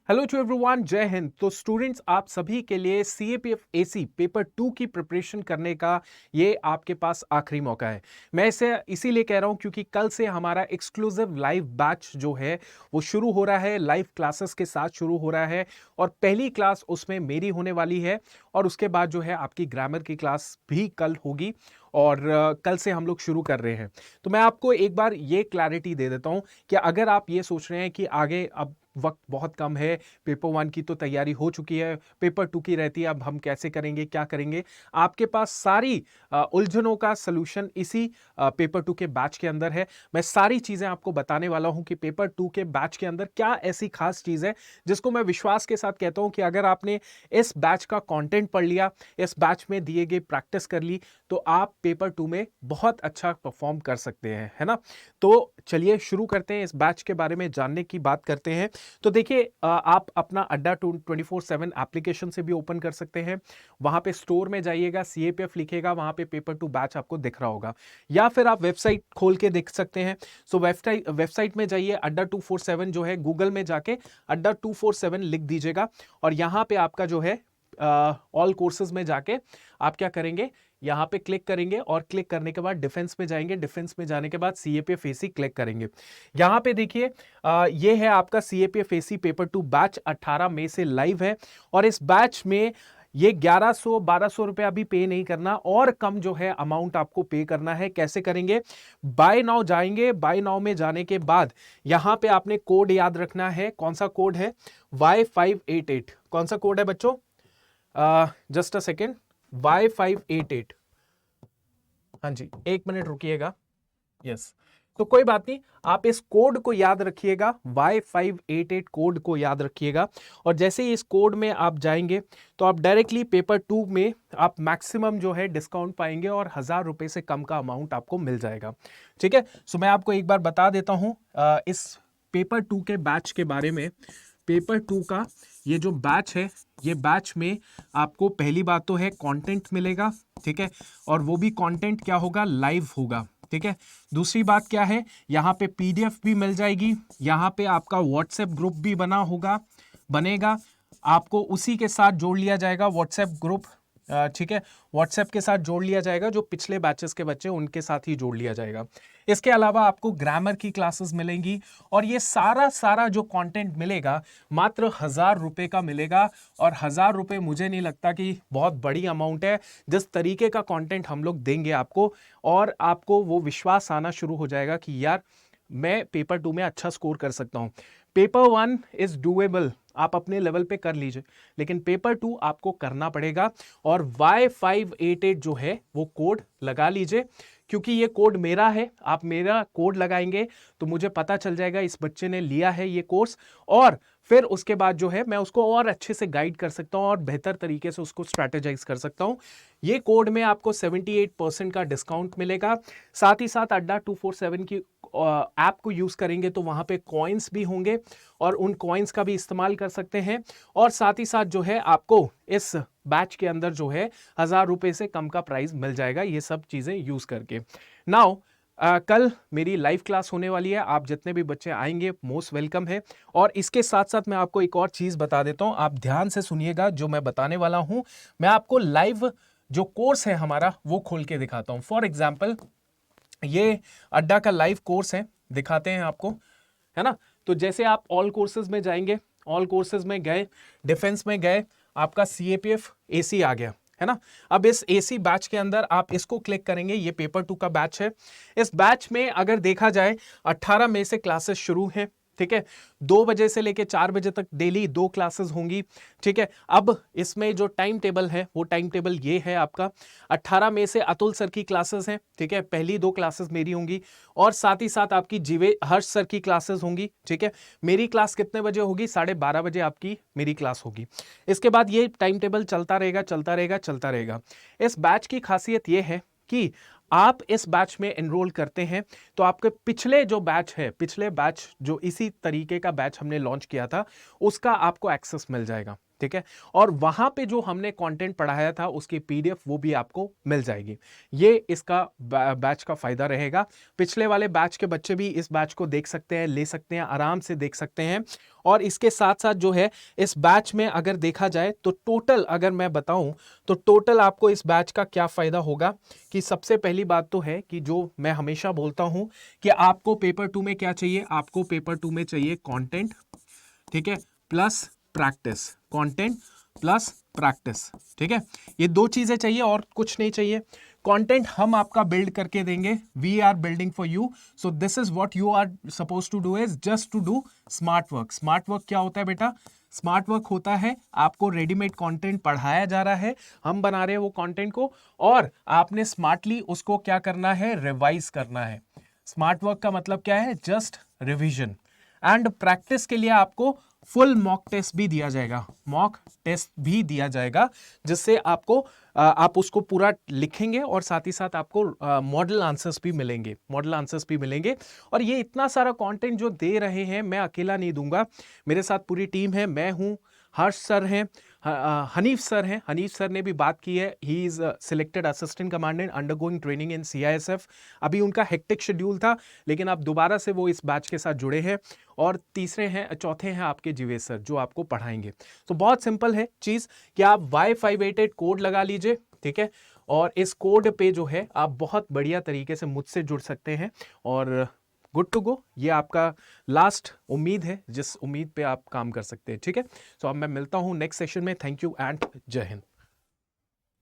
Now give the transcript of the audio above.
Hello to everyone, जय हिंद। तो students, आप सभी के लिए सीएपीएफ एसी पेपर 2 की प्रिपरेशन करने का ये आपके पास आखिरी मौका है। मैं इसे इसीलिए कह रहा हूं क्योंकि कल से हमारा एक्सक्लूसिव लाइव बैच जो है वो शुरू हो रहा है, लाइव क्लासेस के साथ शुरू हो रहा है। और पहली क्लास उसमें मेरी होने वाली है और उसके बाद जो है आपकी ग्रामर की क्लास भी कल होगी। और कल से हम लोग शुरू कर रहे हैं। तो मैं आपको एक बार ये क्लैरिटी दे देता हूं कि अगर आप ये सोच रहे हैं कि आगे अब वक्त बहुत कम है, पेपर 1 की तो तैयारी हो चुकी है, पेपर 2 की रहती है, अब हम कैसे करेंगे, क्या करेंगे, आपके पास सारी उलझनों का सलूशन इसी पेपर 2 के बैच के अंदर है। मैं सारी चीजें आपको बताने वाला हूं कि पेपर 2 के बैच के अंदर क्या ऐसी खास चीज है जिसको मैं विश्वास के साथ कहता हूं कि अगर आपने इस बैच का कंटेंट पढ़ लिया, इस बैच में दिए गए प्रैक्टिस कर ली, तो आप पेपर 2 में बहुत अच्छा परफॉर्म कर सकते हैं, है ना। तो चलिए शुरू करते हैं, इस बैच के बारे में जानने की बात करते हैं। तो देखिए, आप अपना अड्डा 24/7 एप्लीकेशन से भी ओपन कर सकते हैं। वहां पे स्टोर में जाइएगा, सीएपीएफ लिखेगा, वहां पे पेपर 2 बैच आपको दिख रहा होगा, या फिर आप वेबसाइट खोल के देख सकते हैं। सो वेबसाइट में जाइए, अड्डा 247 जो है, गूगल में जाके अड्डा 247 लिख दीजिएगा और यहां पे आपका जो है ऑल कोर्सेज में जाके आप क्या करेंगे, यहां पे क्लिक करेंगे और क्लिक करने के बाद डिफेंस में जाएंगे। डिफेंस में जाने के बाद सीएपीएफ एसी क्लिक करेंगे। यहां पे देखिए, ये है आपका सीएपीएफ एसी पेपर 2 बैच 18 मई से लाइव है। और इस बैच में ये 1100-1200 रुपए अभी पे नहीं करना, और कम जो है अमाउंट आपको पे करना है। कैसे करेंगे? बाय नाउ जाएंगे, बाय नाउ में जाने के बाद यहां पे आपने कोड याद रखना है। कौन सा कोड है? Y588। कौन सा कोड है बच्चों? Just a second, Y588। हाँ जी, एक मिनट रुकिएगा। यस, तो कोई बात नहीं, आप इस कोड को याद रखिएगा, Y588 कोड को याद रखिएगा। और जैसे ही इस कोड में आप जाएंगे तो आप डायरेक्टली पेपर 2 में आप मैक्सिमम जो है डिस्काउंट पाएंगे और 1000 रुपए से कम का अमाउंट आपको मिल जाएगा। ठीक है, सो मैं आपको एक बार बता देता हूं इस पेपर 2 के बैच के बारे में। पेपर 2 का ये जो बैच है, ये बैच में आपको पहली बात तो है कंटेंट मिलेगा, ठीक है, और वो भी कंटेंट क्या होगा, लाइव होगा, ठीक है। दूसरी बात क्या है, यहाँ पे पीडीएफ भी मिल जाएगी, यहाँ पे आपका व्हाट्सएप ग्रुप भी बनेगा, आपको उसी के साथ जोड़ लिया जाएगा व्हाट्सएप ग्रुप, ठीक है, व्हाट्सएप के साथ जोड़ लिया जाएगा, जो पिछले बैचेस के बच्चे उनके साथ ही जोड़ लिया जाएगा। इसके अलावा आपको ग्रामर की क्लासेस मिलेंगी और ये सारा जो कंटेंट मिलेगा मात्र 1000 रुपए का मिलेगा। और 1000 रुपए मुझे नहीं लगता कि बहुत बड़ी अमाउंट है, जिस तरीके का कंटेंट हम लोग देंगे आपको, और आपको वो विश्वास आना शुरू हो जाएगा कि यार मैं पेपर 2 में अच्छा स्कोर कर सकता हूं। पेपर 1 इज डूएबल, आप अपने लेवल पे कर लीजिए, लेकिन पेपर 2 आपको करना पड़ेगा। और Y588 जो है वो कोड लगा लीजिए, क्योंकि ये कोड मेरा है। आप मेरा कोड लगाएंगे तो मुझे पता चल जाएगा इस बच्चे ने लिया है ये कोर्स, और फिर उसके बाद जो है मैं उसको और अच्छे से गाइड कर सकता हूं और बेहतर तरीके से उसको स्ट्रैटेजाइज कर सकता हूं। ये कोड में आपको 78% का डिस्काउंट मिलेगा। साथ ही साथ अड्डा 247 की ऐप को यूज करेंगे तो वहां पे कॉइन्स भी होंगे और उन कॉइन्स का भी इस्तेमाल कर सकते हैं। और साथ ही साथ जो है आपको इस बैच के अंदर जो है 1000 रुपए से कम का प्राइस मिल जाएगा, ये सब चीजें यूज करके। नाउ कल मेरी लाइव क्लास होने वाली है, आप जितने भी बच्चे आएंगे मोस्ट वेलकम है। और इसके साथ साथ मैं आपको एक और चीज बता देता हूं, आप ध्यान से सुनिएगा जो मैं बताने वाला हूं। मैं आपको लाइव जो कोर्स है हमारा वो खोल के दिखाता हूं। फॉर एग्जाम्पल, ये अड्डा का लाइव कोर्स है, दिखाते हैं आपको, है ना। तो जैसे आप ऑल कोर्सेज में जाएंगे, ऑल कोर्सेज में गए, डिफेंस में गए, आपका सीएपीएफ एसी आ गया, है ना। अब इस एसी बैच के अंदर आप इसको क्लिक करेंगे, ये पेपर 2 का बैच है। इस बैच में अगर देखा जाए 18 मई से क्लासेस शुरू हैं, ठीक है। 2 बजे से लेके 4 बजे तक डेली 2 क्लासेस होंगी, ठीक है। अब इसमें जो टाइम टेबल है वो टाइम टेबल ये है आपका। 18 मई से अतुल सर की क्लासेस हैं, ठीक है, पहली 2 क्लासेस मेरी होंगी, और साथ ही साथ आपकी जीवे हर्ष सर की क्लासेस होंगी, ठीक है। मेरी क्लास कितने बजे होगी? 12:30 बजे आपकी मेरी क्लास होगी। इसके बाद ये टाइम टेबल चलता रहेगा, चलता रहेगा, चलता रहेगा। इस बैच की खासियत ये है कि आप इस बैच में एनरोल करते हैं तो आपके पिछले जो बैच है, पिछले बैच जो इसी तरीके का बैच हमने लॉन्च किया था, उसका आपको एक्सेस मिल जाएगा, ठीक है। और वहां पे जो हमने कंटेंट पढ़ाया था उसकी पीडीएफ वो भी आपको मिल जाएगी। ये इसका बैच का फायदा रहेगा। पिछले वाले बैच के बच्चे भी इस बैच को देख सकते हैं, ले सकते हैं, आराम से देख सकते हैं। और इसके साथ साथ जो है इस बैच में अगर देखा जाए तो टोटल अगर मैं बताऊं तो टोटल आपको इस बैच का क्या फायदा होगा कि सबसे पहली बात तो है कि जो मैं हमेशा बोलता हूं कि आपको पेपर 2 में क्या चाहिए, आपको पेपर 2 में चाहिए कंटेंट, ठीक है, plus practice. Content plus practice, ठीक है, ये दो चीजें चाहिए और कुछ नहीं चाहिए। कंटेंट हम आपका बिल्ड करके देंगे, we are building for you. So this is what you are suppose to do is just to do smart work. Smart work क्या होता है बेटा? स्मार्ट वर्क होता है आपको रेडीमेड कंटेंट पढ़ाया जा रहा है, हम बना रहे हैं वो कंटेंट को, और आपने स्मार्टली उसको क्या करना है, रिवाइज करना है। स्मार्ट वर्क का मतलब क्या है? Just revision. एंड प्रैक्टिस के लिए आपको फुल मॉक टेस्ट भी दिया जाएगा, मॉक टेस्ट भी दिया जाएगा, जिससे आपको आप उसको पूरा लिखेंगे और साथ ही साथ आपको मॉडल आंसर्स भी मिलेंगे, मॉडल आंसर्स भी मिलेंगे। और ये इतना सारा कंटेंट जो दे रहे हैं मैं अकेला नहीं दूंगा, मेरे साथ पूरी टीम है, मैं हूं, हर्ष सर हैं, हनीफ सर हैं, हनीफ सर ने भी बात की है, he is selected assistant commandant undergoing training in CISF। अभी उनका हेक्टिक शेड्यूल था लेकिन अब दोबारा से वो इस बैच के साथ जुड़े हैं। और चौथे हैं आपके जीवेश सर जो आपको पढ़ाएंगे। तो बहुत सिंपल है चीज कि आप Y588 कोड लगा लीजिए, ठीक है, और इस कोड पे जो है आप बहुत बढ़िया तरीके से मुझसे जुड़ सकते हैं और गुड टू गो। ये आपका लास्ट उम्मीद है जिस उम्मीद पे आप काम कर सकते हैं, ठीक है। सो अब मैं मिलता हूं नेक्स्ट सेशन में। थैंक यू एंड जय हिंद।